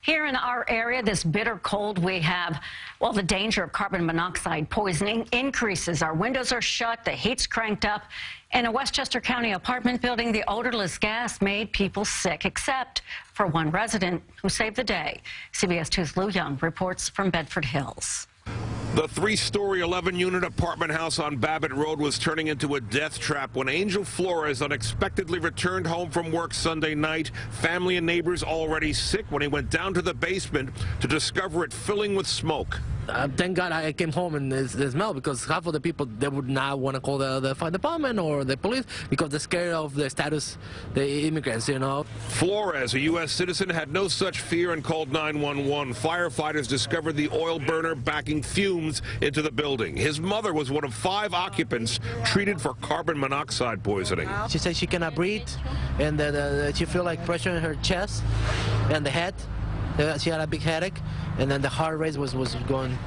Here in our area, this bitter cold, we have, well, the danger of carbon monoxide poisoning increases. Our windows are shut, the heat's cranked up. In a Westchester County apartment building, the odorless gas made people sick, except for one resident who saved the day. CBS 2's Lou Young reports from Bedford Hills. The three-story 11-unit apartment house on Babbitt Road was turning into a death trap when Angel Flores unexpectedly returned home from work Sunday night. Family and neighbors already sick when he went down to the basement to discover it filling with smoke. Thank God I came home and there's smell, because half of the people, they would not want to call the fire department or the police because they're scared of the status, the immigrants, you know. Flores, a U.S. citizen, had no such fear and called 911. Firefighters discovered the oil burner backing fumes into the building. His mother was one of 5 occupants treated for carbon monoxide poisoning. She said she cannot breathe, and she feel like pressure in her chest and the head. She had a big headache, and then the heart rate was going.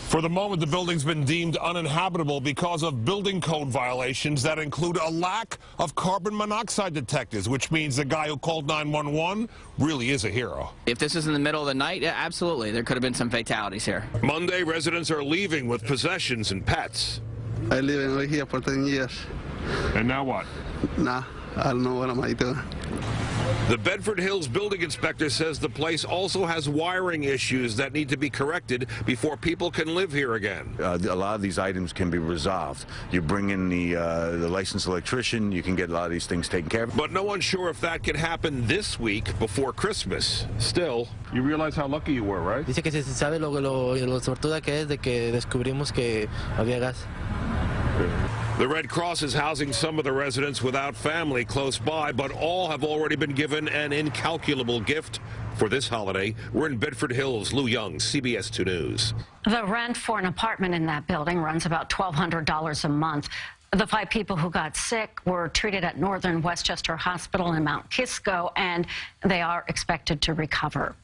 For the moment, the building's been deemed uninhabitable because of building code violations that include a lack of carbon monoxide detectors, which means the guy who called 911 really is a hero. If this is in the middle of the night, yeah, absolutely, there could have been some fatalities here. Monday, residents are leaving with possessions and pets. I live over here for 10 years. And now what? Nah, I don't know what am I doing. The Bedford Hills building inspector says the place also has wiring issues that need to be corrected before people can live here again. A lot of these items can be resolved. You bring in the licensed electrician, you can get a lot of these things taken care of. But no one's sure if that can happen this week before Christmas. Still, you realize how lucky you were, right? Dice que se sabe lo sortuda que es de que descubrimos que había gas. The Red Cross is housing some of the residents without family close by, but all have already been given an incalculable gift for this holiday. We're in Bedford Hills. Lou Young, CBS 2 News. The rent for an apartment in that building runs about $1,200 a month. The 5 people who got sick were treated at Northern Westchester Hospital in Mount Kisco, and they are expected to recover.